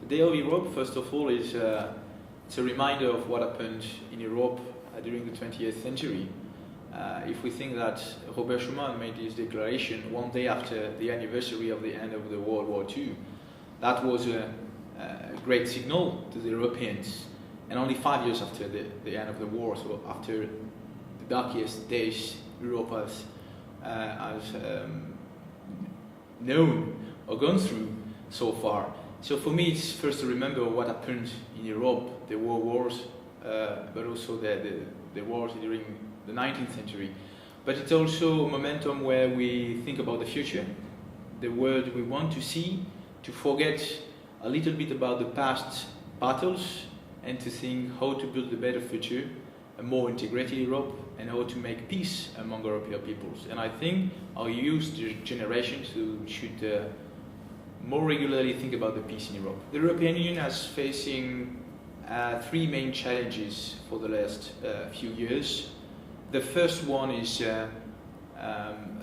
Day of Europe, first of all, is it's a reminder of what happened in Europe during the 20th century. If we think that Robert Schuman made his declaration one day after the anniversary of the end of the World War II, that was a great signal to the Europeans. And only 5 years after the end of the war, so after the darkest days Europe has known or gone through so far. So for me, it's first to remember what happened in Europe, the world wars, but also the wars during the 19th century. But it's also a momentum where we think about the future, the world we want to see, to forget a little bit about the past battles, and to think how to build a better future, a more integrated Europe, and how to make peace among European peoples. And I think our youth generation should more regularly think about the peace in Europe. The European Union is facing three main challenges for the last few years. The first one is a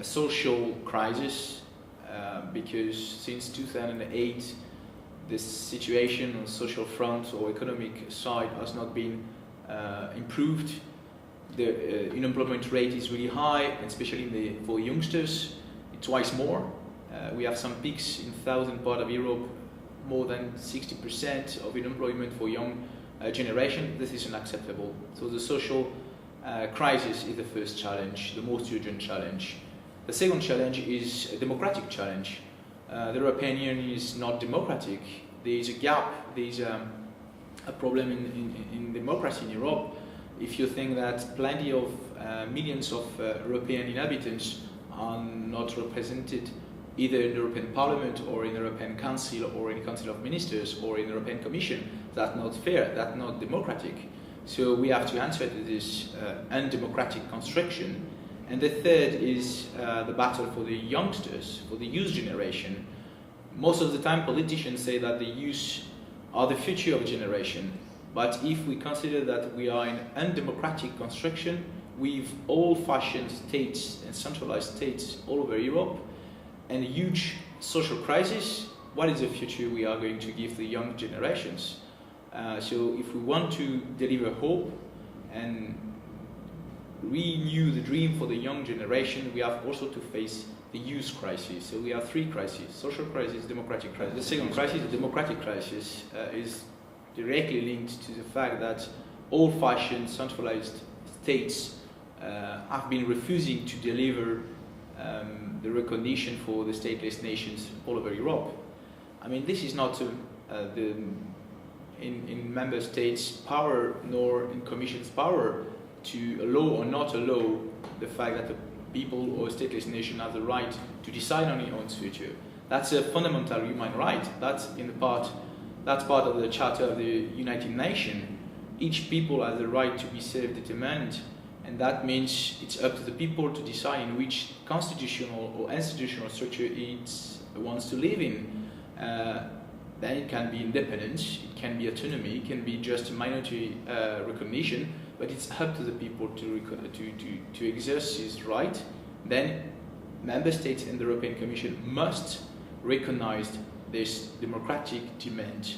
social crisis, because since 2008, the situation on the social front or economic side has not been improved. The unemployment rate is really high, and especially for youngsters, it's twice more. We have some peaks in southern part of Europe, more than 60% of unemployment for young generation. This is unacceptable. So the social crisis is the first challenge, the most urgent challenge. The second challenge is a democratic challenge. The European Union is not democratic. There is a gap, there is a problem in democracy in Europe. If you think that plenty of millions of European inhabitants are not represented either in the European Parliament or in the European Council or in the Council of Ministers or in the European Commission, that's not fair, that's not democratic. So we have to answer to this undemocratic construction. And the third is the battle for the youngsters, for the youth generation. Most of the time politicians say that the youth are the future of a generation. But if we consider that we are in undemocratic construction with old-fashioned states and centralized states all over Europe, and a huge social crisis, what is the future we are going to give the young generations? So if we want to deliver hope and renew the dream for the young generation, we have also to face the youth crisis. So we have three crises: social crisis, democratic crisis. The second crisis, the democratic crisis, is directly linked to the fact that old-fashioned centralized states have been refusing to deliver the recognition for the stateless nations all over Europe. I mean, this is not in member states' power nor in Commission's power to allow or not allow the fact that the people or stateless nation have the right to decide on their own future. That's a fundamental human right. That's part of the Charter of the United Nations. Each people has the right to be self-determined, and that means it's up to the people to decide in which constitutional or institutional structure it wants to live in. Then it can be independence, it can be autonomy, it can be just minority recognition, but it's up to the people to exercise his right. Then member states and the European Commission must recognize this democratic demand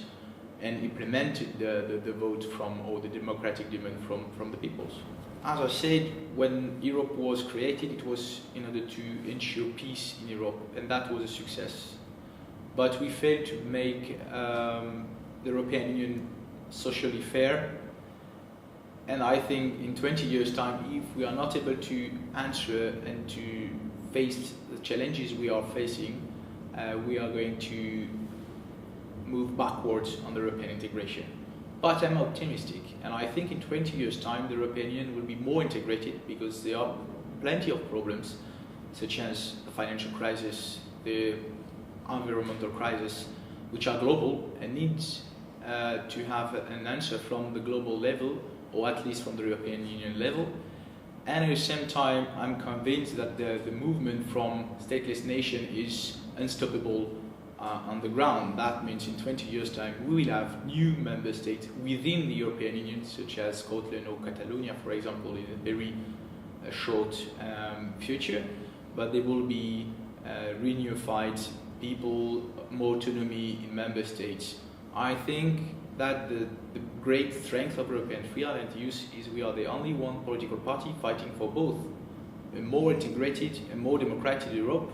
and implement the vote from, or the democratic demand from the peoples. As I said, when Europe was created, it was in order to ensure peace in Europe, and that was a success. But we failed to make the European Union socially fair. And I think in 20 years' time, if we are not able to answer and to face the challenges we are facing, we are going to move backwards on the European integration. But I'm optimistic, and I think in 20 years' time the European Union will be more integrated, because there are plenty of problems, such as the financial crisis, the environmental crisis, which are global and needs to have an answer from the global level, or at least from the European Union level. And at the same time, I'm convinced that the movement from stateless nation is unstoppable on the ground. That means in 20 years' time we will have new member states within the European Union, such as Scotland or Catalonia, for example, in a very short future. But there will be reunified people, more autonomy in member states. I think that the great strength of European Free Alliance is we are the only one political party fighting for both a more integrated and more democratic Europe,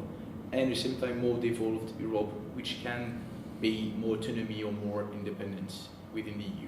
and at the same time more devolved Europe, which can be more autonomy or more independence within the EU.